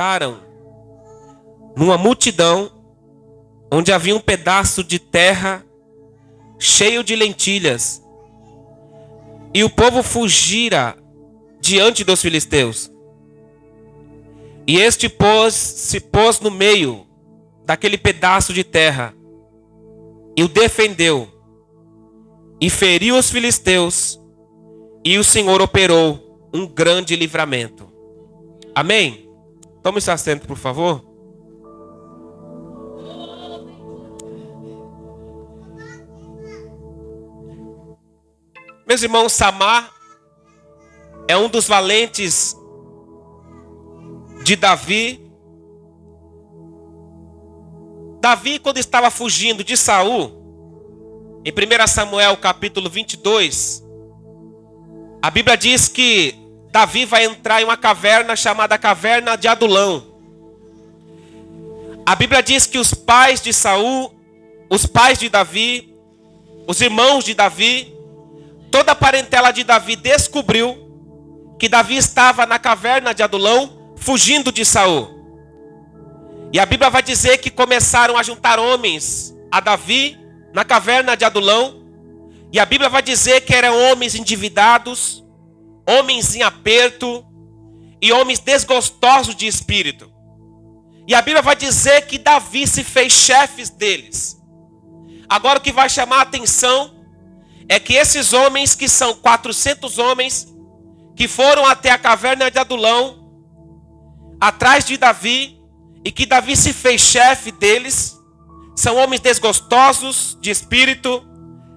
ajuntaram numa multidão onde havia um pedaço de terra cheio de lentilhas. E o povo fugira diante dos filisteus. E este se pôs no meio daquele pedaço de terra e o defendeu. E feriu os filisteus. E o Senhor operou um grande livramento. Amém? Tome seu assento, por favor. Meus irmãos, Samar é um dos valentes de Davi. Davi, quando estava fugindo de Saul, em 1 Samuel capítulo 22, a Bíblia diz que Davi vai entrar em uma caverna chamada Caverna de Adulão. A Bíblia diz que os pais de Saul, os pais de Davi, os irmãos de Davi, toda a parentela de Davi descobriu que Davi estava na Caverna de Adulão, fugindo de Saul. E a Bíblia vai dizer que começaram a juntar homens a Davi na Caverna de Adulão. E a Bíblia vai dizer que eram homens endividados, homens em aperto e homens desgostosos de espírito. E a Bíblia vai dizer que Davi se fez chefe deles. Agora o que vai chamar a atenção é que esses homens, que são 400 homens, que foram até a Caverna de Adulão, atrás de Davi, e que Davi se fez chefe deles, são homens desgostosos de espírito,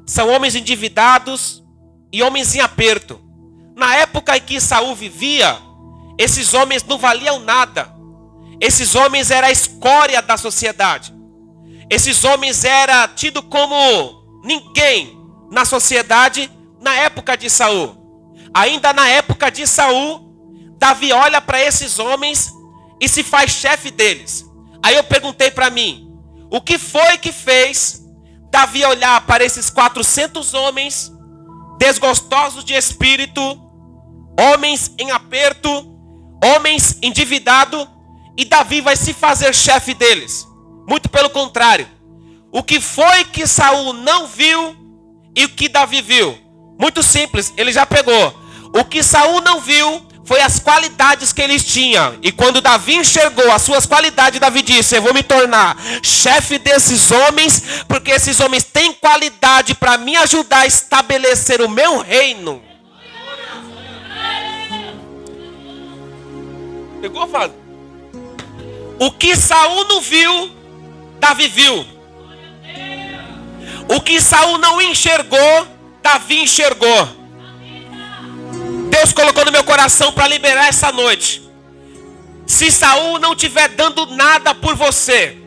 são homens endividados e homens em aperto. Na época em que Saul vivia, esses homens não valiam nada. Esses homens eram a escória da sociedade. Esses homens eram tidos como ninguém na sociedade na época de Saul. Ainda na época de Saul, Davi olha para esses homens e se faz chefe deles. Aí eu perguntei para mim, o que foi que fez Davi olhar para esses 400 homens desgostosos de espírito, homens em aperto, homens endividados, e Davi vai se fazer chefe deles? Muito pelo contrário. O que foi que Saul não viu e o que Davi viu? Muito simples, ele já pegou. O que Saul não viu foi as qualidades que eles tinham. E quando Davi enxergou as suas qualidades, Davi disse: eu vou me tornar chefe desses homens, porque esses homens têm qualidade para me ajudar a estabelecer o meu reino. Pegou, Fábio? O que Saul não viu, Davi viu. O que Saul não enxergou, Davi enxergou. Deus colocou no meu coração para liberar essa noite. Se Saul não estiver dando nada por você,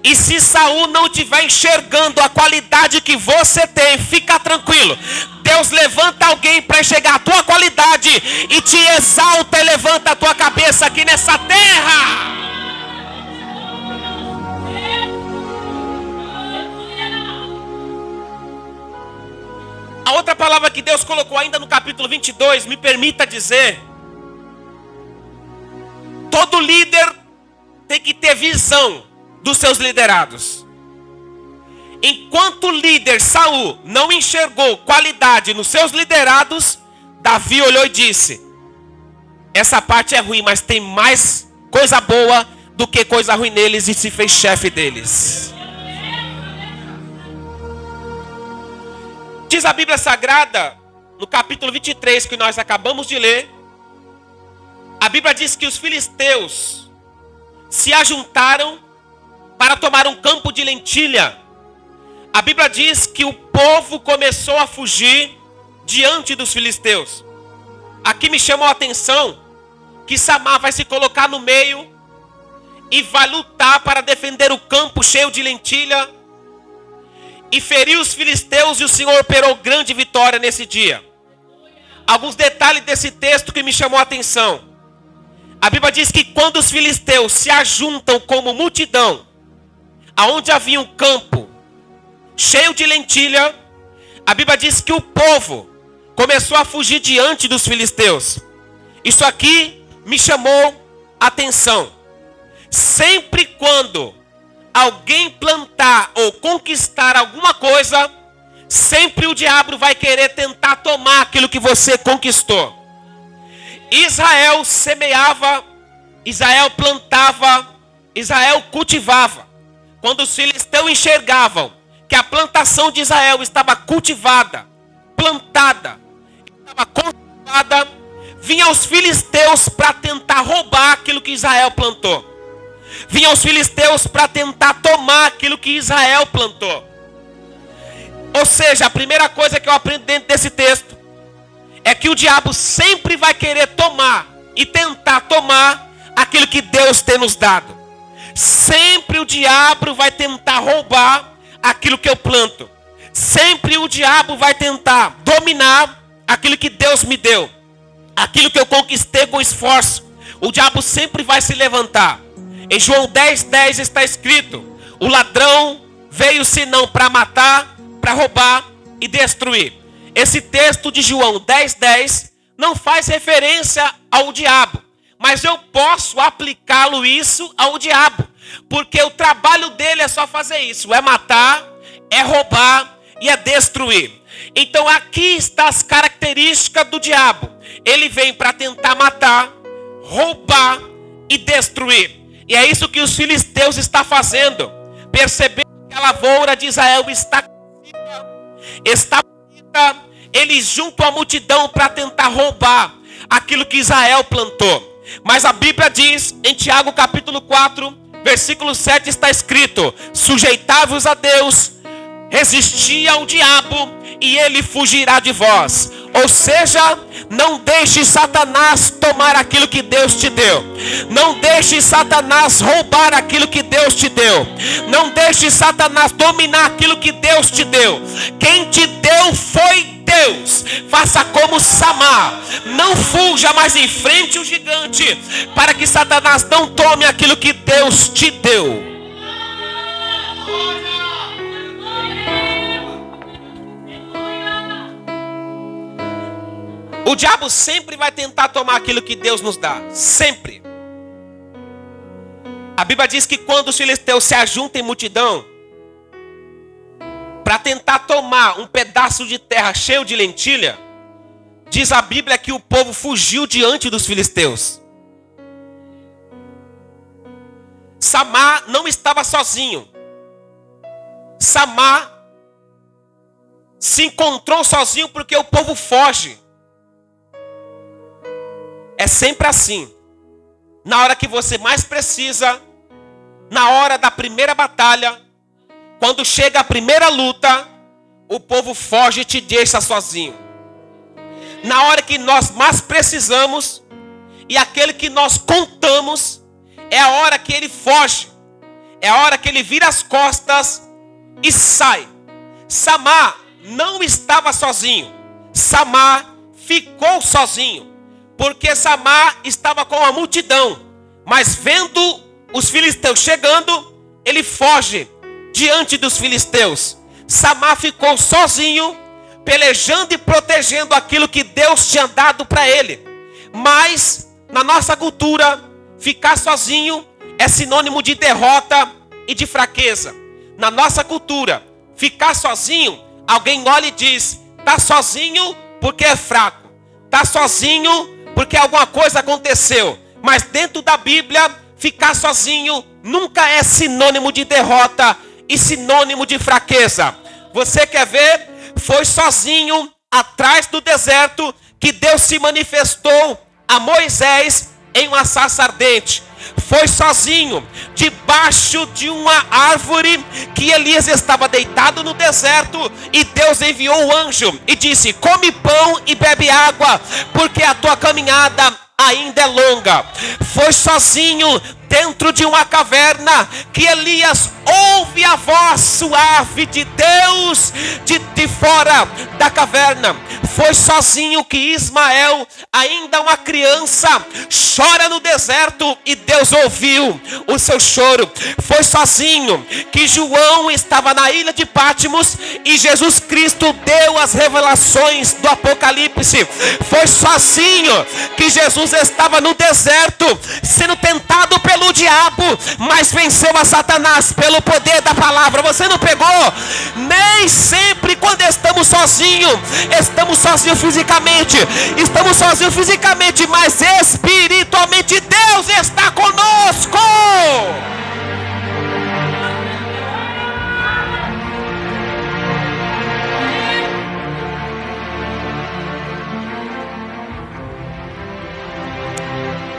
e se Saul não estiver enxergando a qualidade que você tem, fica tranquilo. Deus levanta alguém para enxergar a tua qualidade e te exalta e levanta a tua cabeça aqui nessa terra. A outra palavra que Deus colocou ainda no capítulo 22, me permita dizer: todo líder tem que ter visão dos seus liderados. Enquanto o líder Saul não enxergou qualidade nos seus liderados, Davi olhou e disse: essa parte é ruim, mas tem mais coisa boa do que coisa ruim neles, e se fez chefe deles. Diz a Bíblia Sagrada, no capítulo 23, que nós acabamos de ler, a Bíblia diz que os filisteus se ajuntaram para tomar um campo de lentilha. A Bíblia diz que o povo começou a fugir diante dos filisteus. Aqui me chamou a atenção que Samar vai se colocar no meio e vai lutar para defender o campo cheio de lentilha e feriu os filisteus, e o Senhor operou grande vitória nesse dia. Alguns detalhes desse texto que me chamou a atenção. A Bíblia diz que quando os filisteus se ajuntam como multidão, aonde havia um campo cheio de lentilha, a Bíblia diz que o povo começou a fugir diante dos filisteus. Isso aqui me chamou a atenção. Sempre quando alguém plantar ou conquistar alguma coisa, sempre o diabo vai querer tentar tomar aquilo que você conquistou. Israel semeava, Israel plantava, Israel cultivava. Quando os filisteus enxergavam que a plantação de Israel estava cultivada, plantada, estava cultivada, vinham os filisteus para tentar roubar aquilo que Israel plantou. Vinham os filisteus para tentar tomar aquilo que Israel plantou. Ou seja, a primeira coisa que eu aprendo dentro desse texto é que o diabo sempre vai querer tomar e tentar tomar aquilo que Deus tem nos dado. Sempre o diabo vai tentar roubar aquilo que eu planto. Sempre o diabo vai tentar dominar aquilo que Deus me deu. Aquilo que eu conquistei com esforço. O diabo sempre vai se levantar. Em João 10:10 está escrito: o ladrão veio senão para matar, para roubar e destruir. Esse texto de João 10:10 não faz referência ao diabo, mas eu posso aplicá-lo isso ao diabo, porque o trabalho dele é só fazer isso, é matar, é roubar e é destruir. Então aqui estão as características do diabo. Ele vem para tentar matar, roubar e destruir. E é isso que os filisteus estão fazendo. Percebendo que a lavoura de Israel está bonita, eles juntam a multidão para tentar roubar aquilo que Israel plantou. Mas a Bíblia diz, em Tiago capítulo 4, versículo 7 está escrito: sujeitai-vos a Deus, resisti ao diabo e ele fugirá de vós. Ou seja, não deixe Satanás tomar aquilo que Deus te deu. Não deixe Satanás roubar aquilo que Deus te deu. Não deixe Satanás dominar aquilo que Deus te deu. Quem te deu foi Deus. Faça como Samar. Não fuja, mas enfrente o gigante, para que Satanás não tome aquilo que Deus te deu. O diabo sempre vai tentar tomar aquilo que Deus nos dá. Sempre. A Bíblia diz que quando os filisteus se ajuntam em multidão para tentar tomar um pedaço de terra cheio de lentilha, diz a Bíblia que o povo fugiu diante dos filisteus. Samar não estava sozinho. Samar se encontrou sozinho porque o povo foge. É sempre assim. Na hora que você mais precisa, na hora da primeira batalha, quando chega a primeira luta, o povo foge e te deixa sozinho. Na hora que nós mais precisamos, e aquele que nós contamos, é a hora que ele foge. É a hora que ele vira as costas e sai. Samar não estava sozinho. Samar ficou sozinho. Porque Samar estava com a multidão, mas vendo os filisteus chegando, ele foge diante dos filisteus. Samar ficou sozinho, pelejando e protegendo aquilo que Deus tinha dado para ele. Mas na nossa cultura, ficar sozinho é sinônimo de derrota e de fraqueza. Na nossa cultura, ficar sozinho, alguém olha e diz: está sozinho porque é fraco, está sozinho porque alguma coisa aconteceu. Mas dentro da Bíblia, ficar sozinho nunca é sinônimo de derrota e sinônimo de fraqueza. Você quer ver? Foi sozinho atrás do deserto que Deus se manifestou a Moisés em uma sarça ardente. Foi sozinho debaixo de uma árvore que Elias estava deitado no deserto, e Deus enviou o anjo e disse: come pão e bebe água, porque a tua caminhada ainda é longa. Foi sozinho dentro de uma caverna que Elias ouve a voz suave de Deus de fora da caverna. Foi sozinho que Ismael, ainda uma criança, chora no deserto e Deus ouviu o seu choro. Foi sozinho que João estava na ilha de Patmos e Jesus Cristo deu as revelações do Apocalipse. Foi sozinho que Jesus estava no deserto sendo tentado pelo diabo mas venceu a Satanás pelo poder da palavra. Você não pegou? Nem sempre quando estamos sozinhos fisicamente. Estamos sozinhos fisicamente, mas espiritualmente Deus está conosco.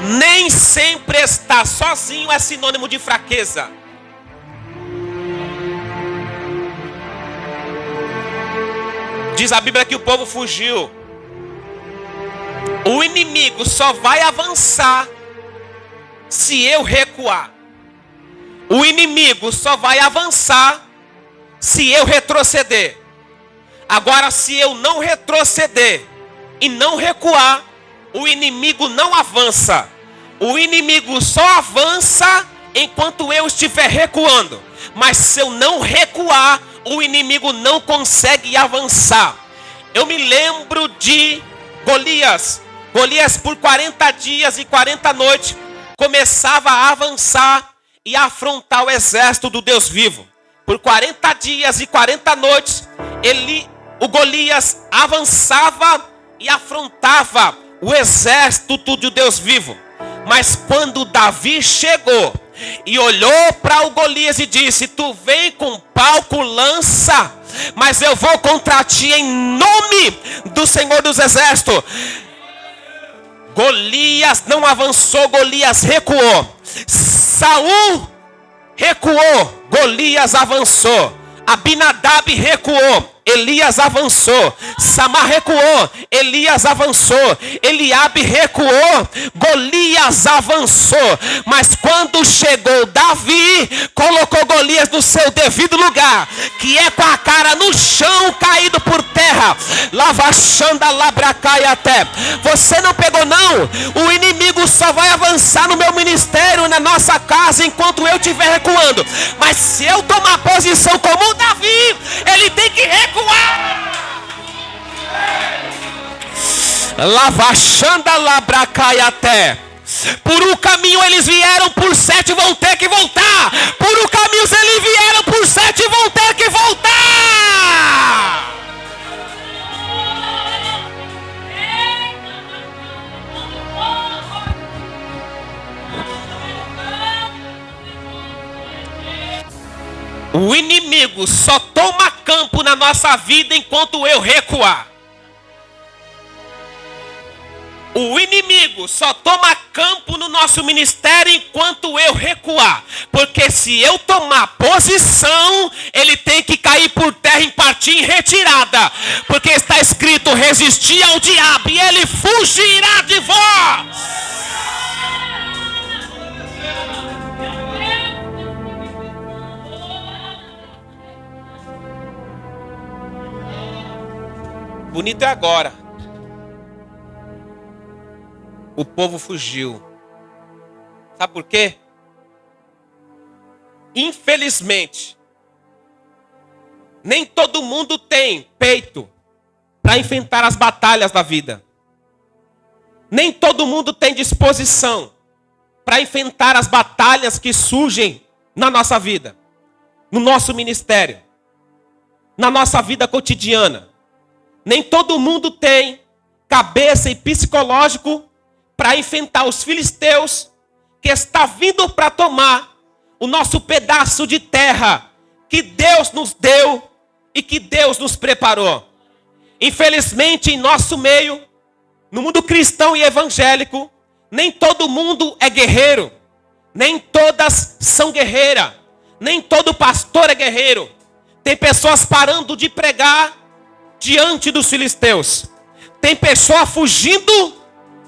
Nem sempre estar sozinho é sinônimo de fraqueza. Diz a Bíblia que o povo fugiu. O inimigo só vai avançar se eu recuar. O inimigo só vai avançar se eu retroceder. Agora, se eu não retroceder e não recuar, o inimigo não avança. O inimigo só avança enquanto eu estiver recuando. Mas se eu não recuar, o inimigo não consegue avançar. Eu me lembro de Golias. Golias, por 40 dias e 40 noites, começava a avançar e a afrontar o exército do Deus vivo. Por 40 dias e 40 noites, o Golias avançava e afrontava o exército do Deus vivo. Mas quando Davi chegou e olhou para o Golias e disse: tu vem com pau, com lança, mas eu vou contra ti em nome do Senhor dos Exércitos. Golias não avançou, Golias recuou. Saul recuou, Golias avançou. Abinadab recuou, Elias avançou. Samar recuou, Elias avançou. Eliabe recuou, Golias avançou. Mas quando chegou Davi, colocou Golias no seu devido lugar, que é com a cara no chão, caído por terra. Lavachanda labracai até. Você não pegou não? O inimigo só vai avançar no meu ministério, na nossa casa, enquanto eu estiver recuando. Mas se eu tomar posição como Davi, ele tem que recuar. Lavachanda labracai até. Por um caminho eles vieram, por 7 vão ter que voltar. Por um caminho eles vieram, por 7 vão ter que voltar. O inimigo só toma campo na nossa vida enquanto eu recuar. O inimigo só toma campo no nosso ministério enquanto eu recuar. Porque se eu tomar posição, ele tem que cair por terra em partir em retirada. Porque está escrito: resistir ao diabo e ele fugirá de vós. Bonito é agora. O povo fugiu. Sabe por quê? Infelizmente, nem todo mundo tem peito para enfrentar as batalhas da vida. Nem todo mundo tem disposição para enfrentar as batalhas que surgem na nossa vida, no nosso ministério, na nossa vida cotidiana. Nem todo mundo tem cabeça e psicológico para enfrentar os filisteus que está vindo para tomar o nosso pedaço de terra que Deus nos deu e que Deus nos preparou. Infelizmente, em nosso meio, no mundo cristão e evangélico, nem todo mundo é guerreiro, nem todas são guerreiras, nem todo pastor é guerreiro. Tem pessoas parando de pregar diante dos filisteus. Tem pessoa fugindo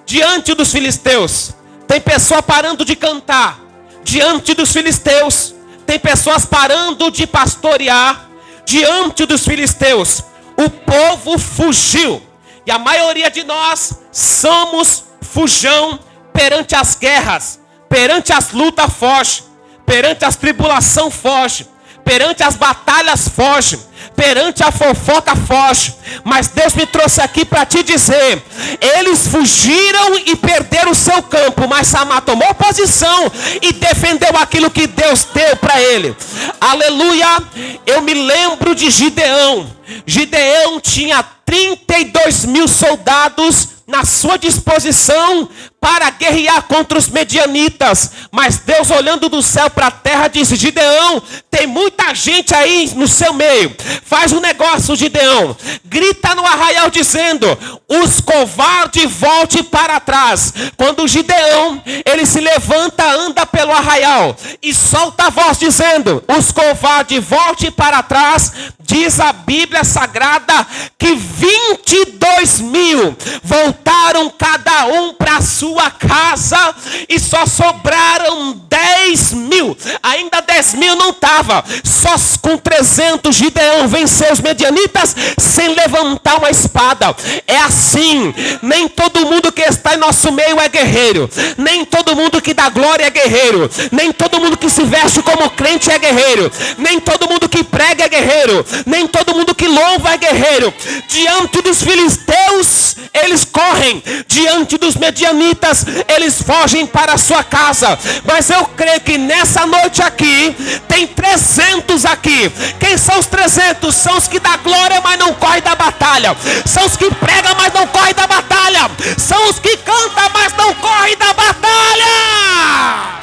diante dos filisteus. Tem pessoa parando de cantar diante dos filisteus. Tem pessoas parando de pastorear diante dos filisteus. O povo fugiu. E a maioria de nós somos fujão perante as guerras, perante as lutas foge, perante as tribulações foge, perante as batalhas foge, perante a fofoca foge. Mas Deus me trouxe aqui para te dizer: eles fugiram e perderam o seu campo, mas Samar tomou posição e defendeu defendeu aquilo que Deus deu para ele. Aleluia. Eu me lembro de Gideão. Gideão tinha 32 mil soldados na sua disposição para guerrear contra os medianitas. Mas Deus, olhando do céu para a terra, disse: Gideão, tem muita gente aí no seu meio. Faz um negócio, Gideão. Grita no arraial dizendo: os covardes, volte para trás. Quando Gideão, ele se levanta, anda pelo arraial e solta a voz dizendo: os covardes, volte para trás. Diz a Bíblia Sagrada que 22 mil voltaram cada um para sua casa e só sobraram 10 mil. Ainda 10 mil não estava. Só com 300 Gideão venceu os medianitas sem levantar uma espada. É assim. Nem todo mundo que está em nosso meio é guerreiro. Nem todo mundo que dá glória é guerreiro. Nem todo mundo que se veste como crente é guerreiro. Nem todo mundo que prega é guerreiro. Nem todo mundo que louva é guerreiro. Diante dos filisteus, eles correm. Diante dos medianitas, eles fogem para a sua casa. Mas eu creio que nessa noite aqui, tem 300 aqui. Quem são os 300? São os que dão glória, mas não correm da batalha. São os que pregam, mas não correm da batalha. São os que cantam, mas não correm da batalha.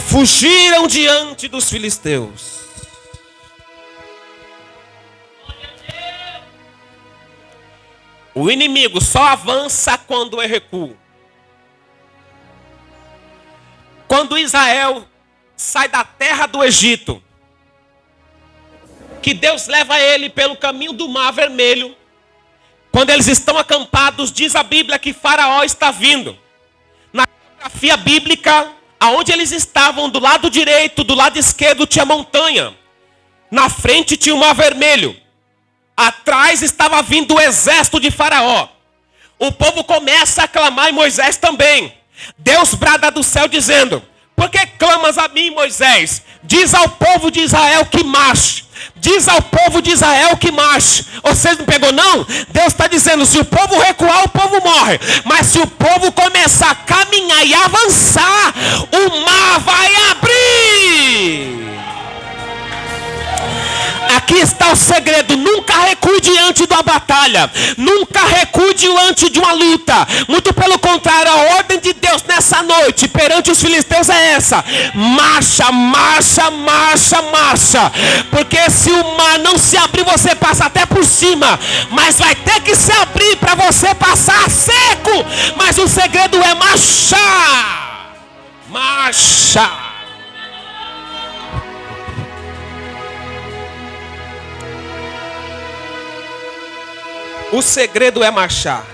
Fugiram diante dos filisteus. O inimigo só avança quando é recuo. Quando Israel sai da terra do Egito, que Deus leva ele pelo caminho do Mar Vermelho, quando eles estão acampados, diz a Bíblia que Faraó está vindo. Na geografia bíblica, aonde eles estavam, do lado direito, do lado esquerdo tinha montanha. Na frente tinha o Mar Vermelho. Atrás estava vindo o exército de Faraó. O povo começa a clamar e Moisés também. Deus brada do céu dizendo: por que clamas a mim, Moisés? Diz ao povo de Israel que marche. Diz ao povo de Israel que marche. Você não pegou não? Deus está dizendo: se o povo recuar, o povo morre. Mas se o povo começar a caminhar e avançar, o mar vai abrir. Aqui está o segredo: nunca recue diante de uma batalha. Nunca recue diante de uma luta. Muito pelo contrário, a ordem de Deus nessa noite perante os filisteus é essa: marcha, marcha, marcha, marcha. Porque se o mar não se abrir, você passa até por cima. Mas vai ter que se abrir para você passar seco. Mas o segredo é marchar. Marcha. O segredo é marchar.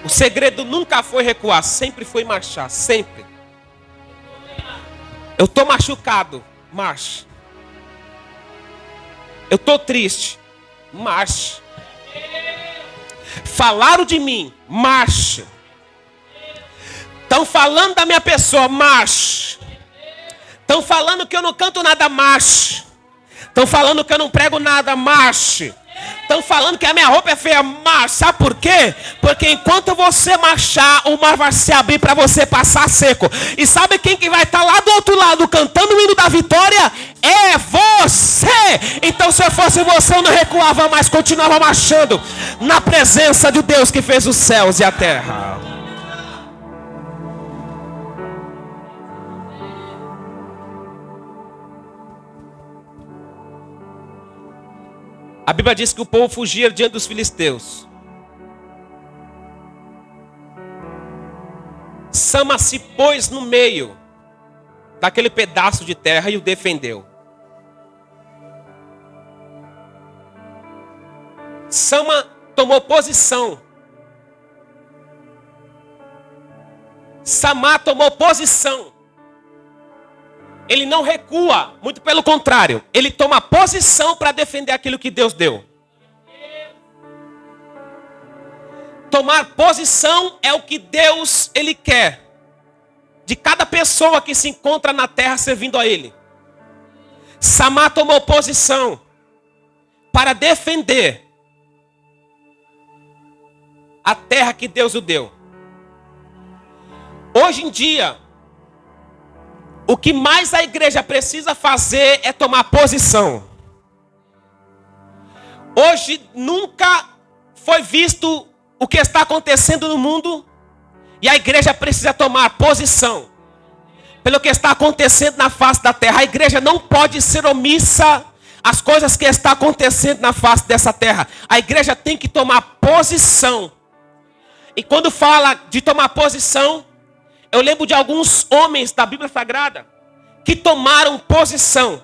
O segredo nunca foi recuar, sempre foi marchar, sempre. Eu estou machucado, marche. Eu estou triste, marche. Falaram de mim, marche. Estão falando da minha pessoa, marche. Estão falando que eu não canto nada, marche. Estão falando que eu não prego nada, marche. Estão falando que a minha roupa é feia, marche. Sabe por quê? Porque enquanto você marchar, o mar vai se abrir para você passar seco. E sabe quem que vai estar lá do outro lado cantando o hino da vitória? É você. Então se eu fosse você, eu não recuava mais, continuava marchando na presença de Deus que fez os céus e a terra. A Bíblia diz que o povo fugia diante dos filisteus. Sama se pôs no meio daquele pedaço de terra e o defendeu. Sama tomou posição. Samá tomou posição. Ele não recua, muito pelo contrário. Ele toma posição para defender aquilo que Deus deu. Tomar posição é o que Deus, Ele quer de cada pessoa que se encontra na terra servindo a Ele. Samá tomou posição para defender a terra que Deus o deu. Hoje em dia, o que mais a igreja precisa fazer é tomar posição. Hoje nunca foi visto o que está acontecendo no mundo e a igreja precisa tomar posição pelo que está acontecendo na face da terra. A igreja não pode ser omissa às coisas que estão acontecendo na face dessa terra. A igreja tem que tomar posição. E quando fala de tomar posição, eu lembro de alguns homens da Bíblia Sagrada que tomaram posição.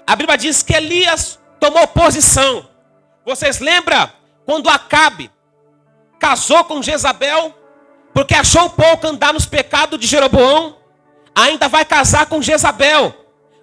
A Bíblia diz que Elias tomou posição. Vocês lembram quando Acabe casou com Jezabel, porque achou pouco andar nos pecados de Jeroboão? Ainda vai casar com Jezabel.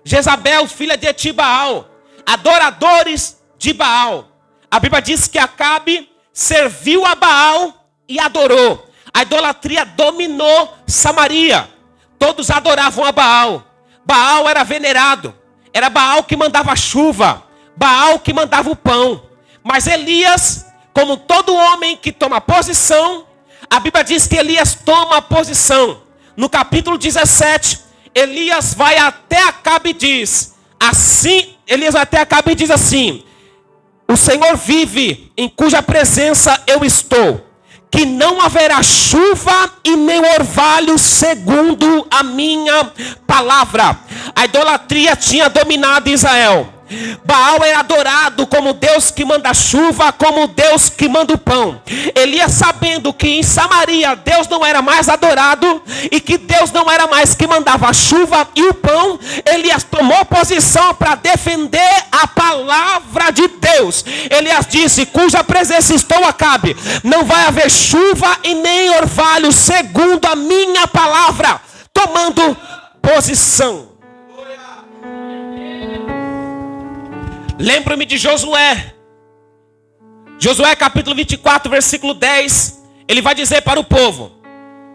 Jezabel, filha de Etibaal, adoradores de Baal. A Bíblia diz que Acabe serviu a Baal e adorou. A idolatria dominou Samaria. Todos adoravam a Baal. Baal era venerado. Era Baal que mandava a chuva. Baal que mandava o pão. Mas Elias, como todo homem que toma posição, a Bíblia diz que Elias toma posição. No capítulo 17, Elias vai até Acabe e diz assim, o Senhor vive, em cuja presença eu estou, que não haverá chuva e nem orvalho segundo a minha palavra. A idolatria tinha dominado Israel. Baal é adorado como Deus que manda a chuva, como Deus que manda o pão. Elias, sabendo que em Samaria Deus não era mais adorado e que Deus não era mais que mandava a chuva e o pão, Elias tomou posição para defender a palavra de Deus. Elias disse: cuja presença estou, Acabe, não vai haver chuva e nem orvalho segundo a minha palavra. Tomando posição. Lembro-me de Josué. Josué capítulo 24, versículo 10. Ele vai dizer para o povo: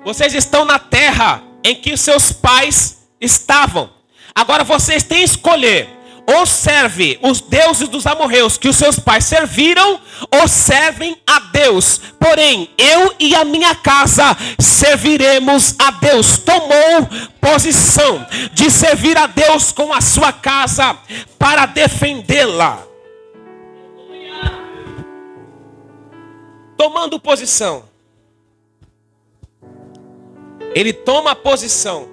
vocês estão na terra em que os seus pais estavam. Agora vocês têm que escolher: ou serve os deuses dos amorreus que os seus pais serviram, ou servem a Deus. Porém, eu e a minha casa serviremos a Deus. Tomou posição de servir a Deus com a sua casa para defendê-la. Tomando posição. Ele toma posição.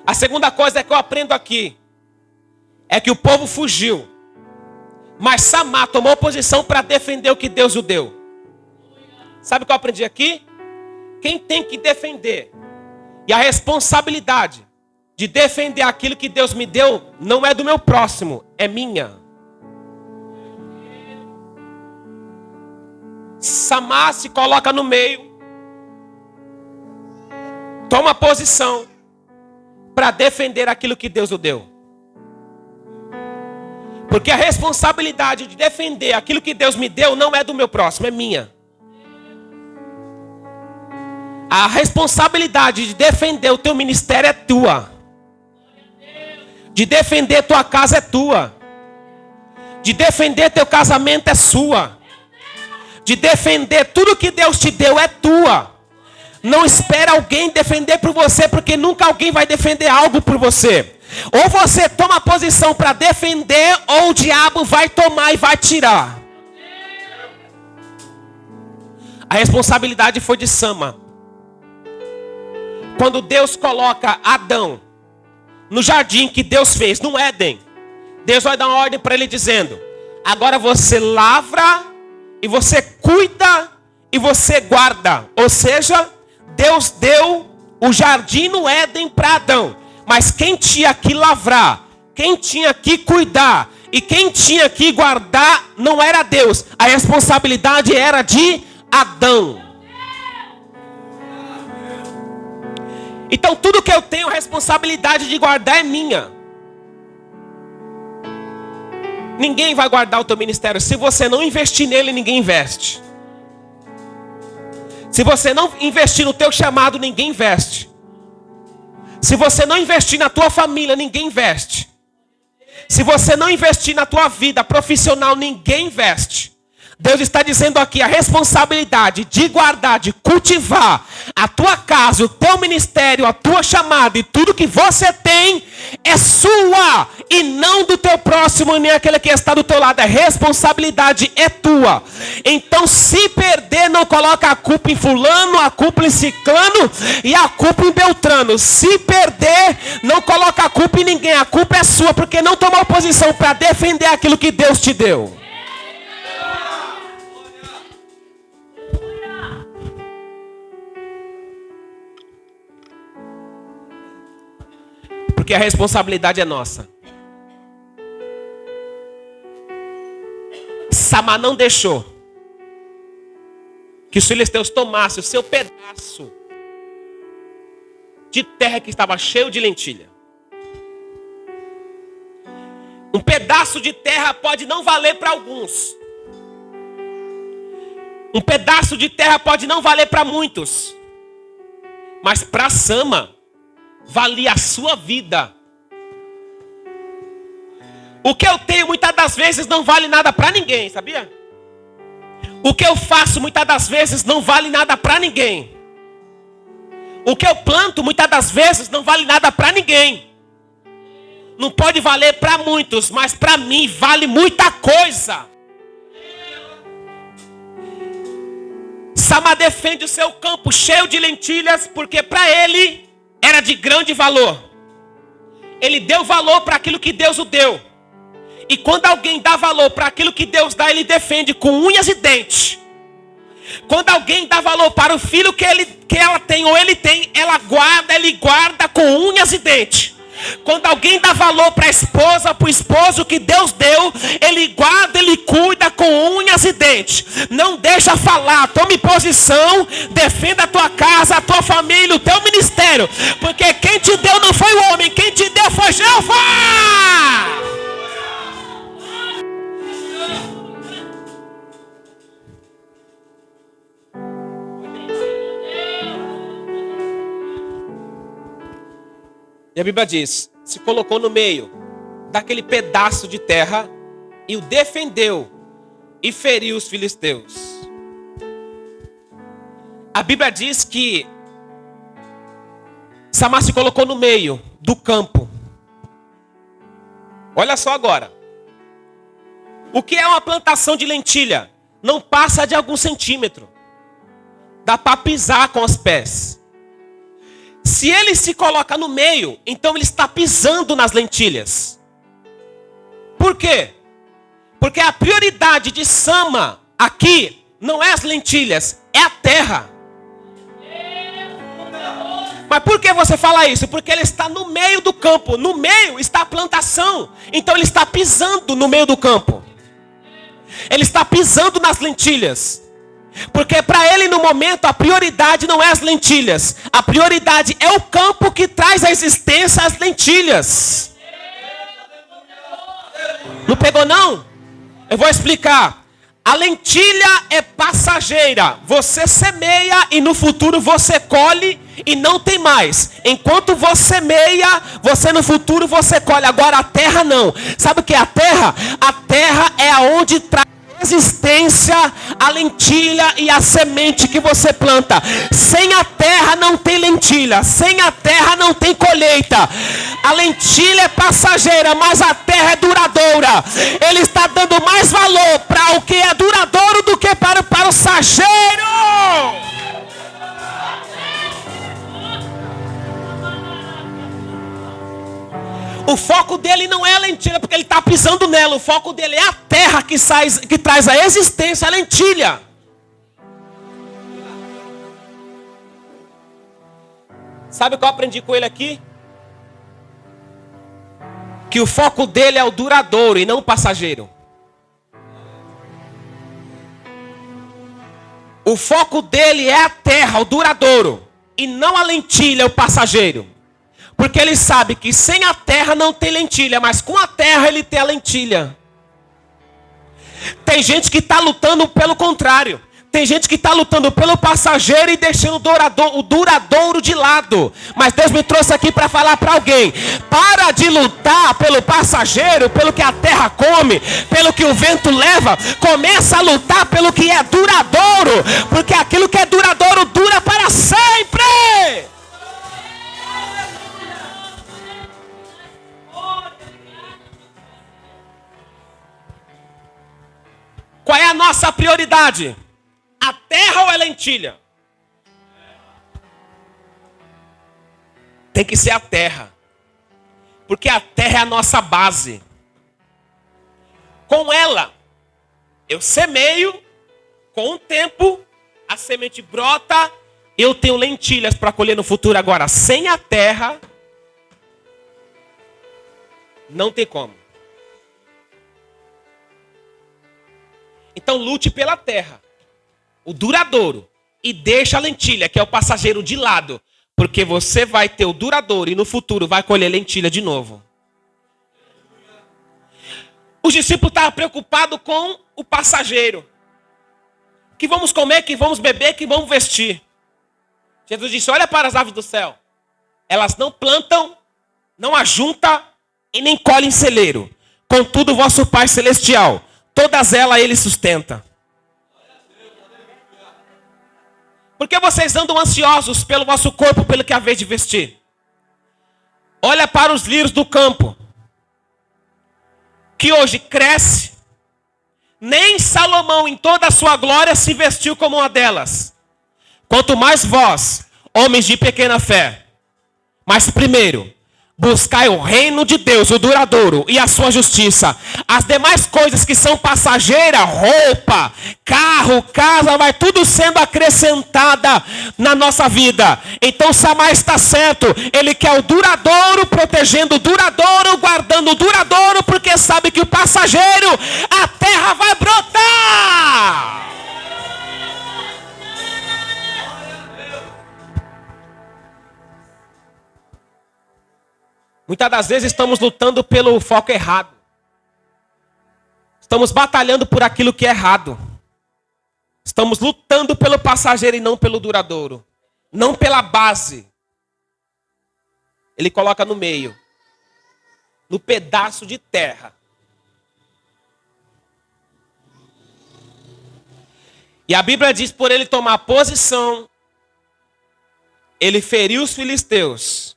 A segunda coisa que eu aprendo aqui é que o povo fugiu, mas Samá tomou posição para defender o que Deus o deu. Sabe o que eu aprendi aqui? Quem tem que defender e a responsabilidade de defender aquilo que Deus me deu não é do meu próximo, é minha. Samá se coloca no meio, toma posição para defender aquilo que Deus o deu. Porque a responsabilidade de defender aquilo que Deus me deu não é do meu próximo, é minha. A responsabilidade de defender o teu ministério é tua. De defender tua casa é tua. De defender teu casamento é sua. De defender tudo que Deus te deu é tua. Não espera alguém defender por você, porque nunca alguém vai defender algo por você. Ou você toma posição para defender, ou o diabo vai tomar e vai tirar. A responsabilidade foi de Samá. Quando Deus coloca Adão no jardim que Deus fez, no Éden, Deus vai dar uma ordem para ele dizendo: agora você lavra e você cuida e você guarda. Ou seja, Deus deu o jardim no Éden para Adão. Mas quem tinha que lavrar, quem tinha que cuidar e quem tinha que guardar não era Deus. A responsabilidade era de Adão. Então tudo que eu tenho responsabilidade de guardar é minha. Ninguém vai guardar o teu ministério. Se você não investir nele, ninguém investe. Se você não investir no teu chamado, ninguém investe. Se você não investir na tua família, ninguém investe. Se você não investir na tua vida profissional, ninguém investe. Deus está dizendo aqui, a responsabilidade de guardar, de cultivar a tua casa, o teu ministério, a tua chamada e tudo que você tem é sua e não do teu próximo, nem aquele que está do teu lado. A responsabilidade é tua. Então, se perder, não coloca a culpa em fulano, a culpa em ciclano e a culpa em beltrano. Se perder, não coloca a culpa em ninguém. A culpa é sua, porque não tomou posição para defender aquilo que Deus te deu. Porque a responsabilidade é nossa. Samar não deixou que os filisteus tomassem o seu pedaço de terra que estava cheio de lentilha. Um pedaço de terra pode não valer para alguns. Um pedaço de terra pode não valer para muitos. Mas para Sama valia a sua vida. O que eu tenho muitas das vezes não vale nada para ninguém, sabia? O que eu faço muitas das vezes não vale nada para ninguém. O que eu planto muitas das vezes não vale nada para ninguém. Não pode valer para muitos, mas para mim vale muita coisa. Sama defende o seu campo cheio de lentilhas, porque para ele era de grande valor. Ele deu valor para aquilo que Deus o deu. E quando alguém dá valor para aquilo que Deus dá, ele defende com unhas e dentes. Quando alguém dá valor para o filho que ela tem ou ele tem, ele guarda com unhas e dentes. Quando alguém dá valor para a esposa, para o esposo que Deus deu, ele guarda, ele cuida com unhas e dentes. Não deixa falar, tome posição, defenda a tua casa, a tua família, o teu ministério. Porque quem te deu não foi o homem, quem te deu foi Jeová. E a Bíblia diz, se colocou no meio daquele pedaço de terra e o defendeu e feriu os filisteus. A Bíblia diz que Samar se colocou no meio do campo. Olha só agora. O que é uma plantação de lentilha? Não passa de algum centímetro. Dá para pisar com os pés. Se ele se coloca no meio, então ele está pisando nas lentilhas. Por quê? Porque a prioridade de Sama aqui não é as lentilhas, é a terra. Mas por que você fala isso? Porque ele está no meio do campo. No meio está a plantação. Então ele está pisando no meio do campo. Ele está pisando nas lentilhas. Porque para ele no momento a prioridade não é as lentilhas. A prioridade é o campo que traz à existência as lentilhas. Não pegou não? Eu vou explicar. A lentilha é passageira. Você semeia e no futuro você colhe e não tem mais. Enquanto você semeia, você no futuro você colhe. Agora a terra não. Sabe o que é a terra? A terra é aonde traz existência, a lentilha e a semente que você planta. Sem a terra não tem lentilha, sem a terra não tem colheita. A lentilha é passageira, mas a terra é duradoura. Ele está dando mais valor para o que é duradouro do que para o passageiro. O foco dele não é a lentilha, porque ele está pisando nela. O foco dele é a terra que traz a existência, a lentilha. Sabe o que eu aprendi com ele aqui? Que o foco dele é o duradouro e não o passageiro. O foco dele é a terra, o duradouro, e não a lentilha, o passageiro. Porque ele sabe que sem a terra não tem lentilha, mas com a terra ele tem a lentilha. Tem gente que está lutando pelo contrário. Tem gente que está lutando pelo passageiro e deixando o duradouro de lado. Mas Deus me trouxe aqui para falar para alguém: para de lutar pelo passageiro, pelo que a terra come, pelo que o vento leva. Começa a lutar pelo que é duradouro, porque aquilo que é duradouro dura para sempre. Qual é a nossa prioridade? A terra ou a lentilha? Tem que ser a terra. Porque a terra é a nossa base. Com ela, eu semeio, com o tempo, a semente brota, eu tenho lentilhas para colher no futuro. Agora, sem a terra, não tem como. Então lute pela terra, o duradouro, e deixa a lentilha, que é o passageiro, de lado. Porque você vai ter o duradouro e no futuro vai colher lentilha de novo. Os discípulos estavam preocupados com o passageiro. Que vamos comer, que vamos beber, que vamos vestir. Jesus disse: olha para as aves do céu. Elas não plantam, não ajuntam e nem colhem em celeiro. Contudo, vosso Pai Celestial, todas elas Ele sustenta. Por que vocês andam ansiosos pelo vosso corpo, pelo que haveis de vestir? Olha para os lírios do campo, que hoje cresce. Nem Salomão em toda a sua glória se vestiu como uma delas. Quanto mais vós, homens de pequena fé. Mas primeiro, buscai o reino de Deus, o duradouro, e a sua justiça. As demais coisas que são passageiras, roupa, carro, casa, vai tudo sendo acrescentada na nossa vida. Então Samar está certo. Ele quer o duradouro, protegendo o duradouro, guardando o duradouro, porque sabe que o passageiro, a terra vai brotar. Muitas das vezes estamos lutando pelo foco errado. Estamos batalhando por aquilo que é errado. Estamos lutando pelo passageiro e não pelo duradouro. Não pela base. Ele coloca no meio. No pedaço de terra. E a Bíblia diz: por ele tomar posição, ele feriu os filisteus.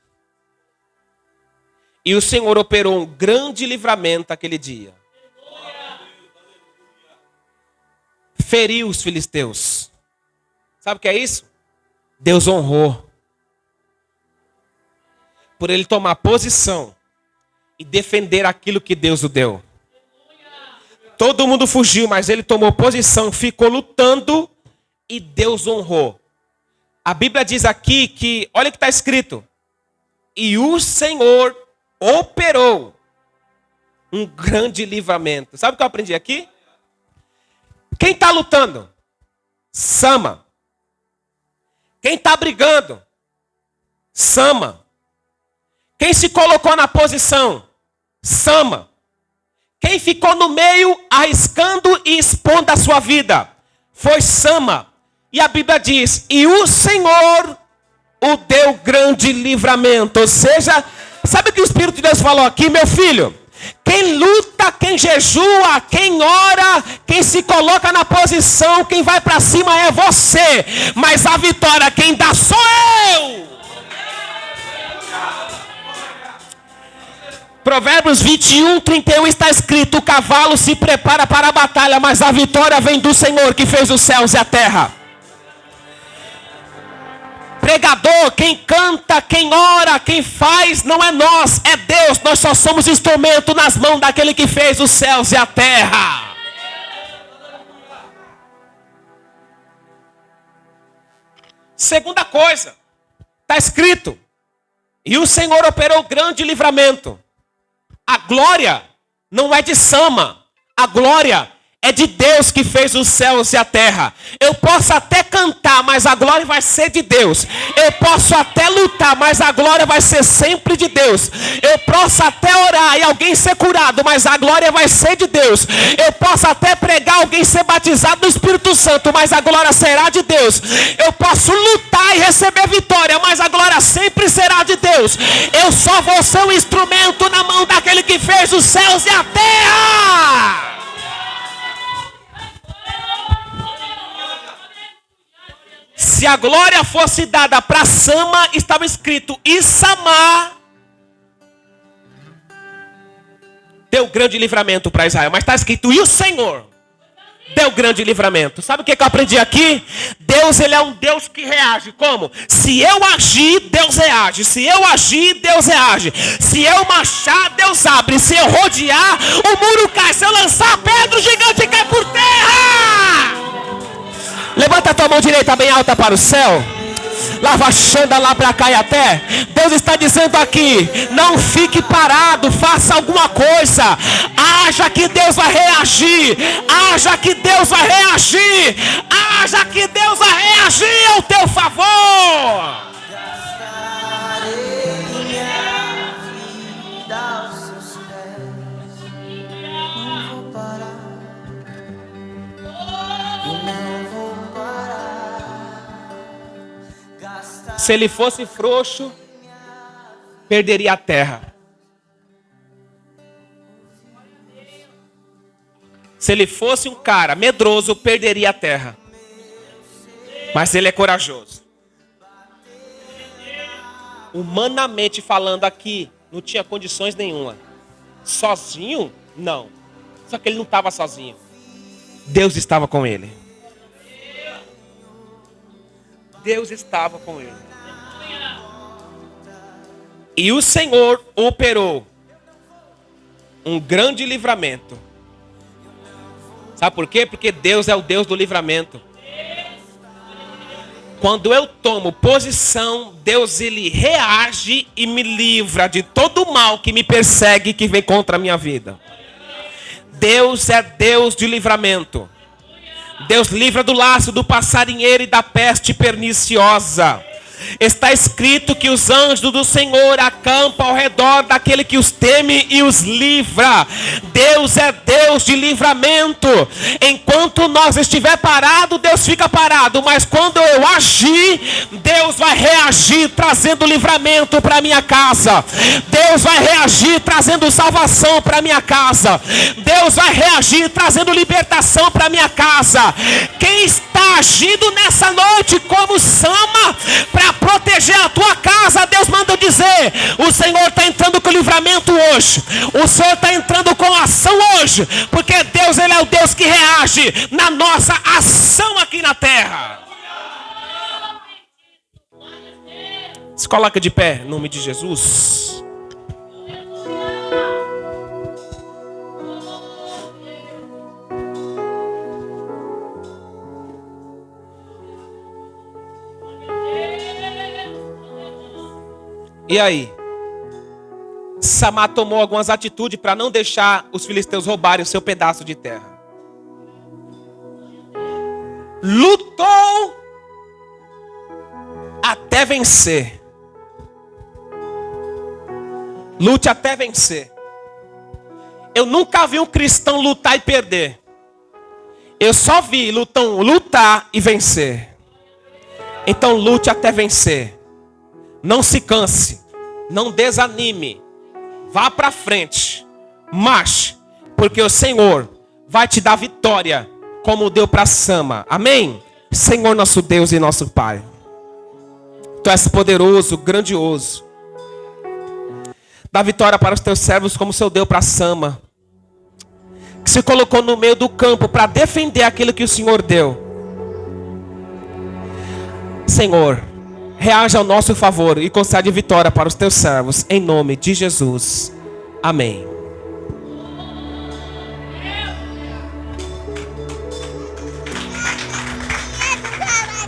E o Senhor operou um grande livramento aquele dia. Feriu os filisteus. Sabe o que é isso? Deus honrou. Por ele tomar posição e defender aquilo que Deus o deu. Todo mundo fugiu, mas ele tomou posição, ficou lutando e Deus honrou. A Bíblia diz aqui que, olha o que está escrito: e o Senhor operou um grande livramento. Sabe o que eu aprendi aqui? Quem está lutando? Sama. Quem está brigando? Sama. Quem se colocou na posição? Sama. Quem ficou no meio arriscando e expondo a sua vida? Foi Sama. E a Bíblia diz: e o Senhor o deu grande livramento. Ou seja, sabe o que o Espírito de Deus falou aqui, meu filho? Quem luta, quem jejua, quem ora, quem se coloca na posição, quem vai para cima é você. Mas a vitória quem dá sou eu. Provérbios 21:31 está escrito: o cavalo se prepara para a batalha, mas a vitória vem do Senhor que fez os céus e a terra. Pregador, quem canta, quem ora, quem faz, não é nós, é Deus. Nós só somos instrumento nas mãos daquele que fez os céus e a terra. Segunda coisa, está escrito: e o Senhor operou grande livramento. A glória não é de Sama, a glória é de Deus que fez os céus e a terra. Eu posso até cantar, mas a glória vai ser de Deus. Eu posso até lutar, mas a glória vai ser sempre de Deus. Eu posso até orar e alguém ser curado, mas a glória vai ser de Deus. Eu posso até pregar, alguém ser batizado no Espírito Santo, mas a glória será de Deus. Eu posso lutar e receber vitória, mas a glória sempre será de Deus. Eu só vou ser um instrumento na mão daquele que fez os céus e a terra. Se a glória fosse dada para Sama, estava escrito: Issamá deu grande livramento para Israel. Mas está escrito: e o Senhor deu grande livramento. Sabe o que eu aprendi aqui? Deus, ele é um Deus que reage. Como? Se eu agir, Deus reage. Se eu agir, Deus reage. Se eu marchar, Deus abre. Se eu rodear, o muro cai. Se eu lançar pedra, o gigante cai por terra. Levanta a tua mão direita bem alta para o céu. Lava xanda lá para cá e até. Deus está dizendo aqui: não fique parado, faça alguma coisa. Haja que Deus vai reagir. Haja que Deus vai reagir. Haja que Deus vai reagir ao teu favor. Se ele fosse frouxo, perderia a terra. Se ele fosse um cara medroso, perderia a terra. Mas ele é corajoso. Humanamente falando aqui, não tinha condições nenhuma. Sozinho? Não. Só que ele não estava sozinho. Deus estava com ele. Deus estava com ele. E o Senhor operou um grande livramento. Sabe por quê? Porque Deus é o Deus do livramento. Quando eu tomo posição, Deus ele reage e me livra de todo o mal que me persegue, que vem contra a minha vida. Deus é Deus de livramento. Deus livra do laço do passarinheiro e da peste perniciosa. Está escrito que os anjos do Senhor acampam ao redor daquele que os teme e os livra. Deus é Deus de livramento. Enquanto nós estiver parado, Deus fica parado. Mas quando eu agir, Deus vai reagir trazendo livramento para minha casa. Deus vai reagir trazendo salvação para minha casa. Deus vai reagir trazendo libertação para minha casa. Quem está agindo nessa noite como Sama para proteger a tua casa, Deus manda dizer: o Senhor está entrando com livramento hoje. O Senhor está entrando com ação hoje. Porque Deus, ele é o Deus que reage na nossa ação aqui na terra. Se coloca de pé em nome de Jesus. E aí? Samá tomou algumas atitudes para não deixar os filisteus roubarem o seu pedaço de terra. Lutou até vencer. Lute até vencer. Eu nunca vi um cristão lutar e perder. Eu só vi lutar e vencer. Então lute até vencer. Não se canse, não desanime, vá para frente, marche, porque o Senhor vai te dar vitória, como deu para Sama. Amém? Senhor nosso Deus e nosso Pai, Tu és poderoso, grandioso. Dá vitória para os Teus servos, como o Senhor deu para Sama, que se colocou no meio do campo para defender aquilo que o Senhor deu. Senhor, reage ao nosso favor e concede vitória para os teus servos, em nome de Jesus. Amém.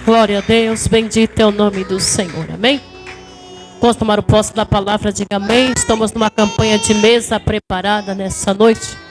Glória a Deus, bendito é o nome do Senhor. Amém? Posso tomar o posse da palavra, diga amém. Estamos numa campanha de mesa preparada nessa noite.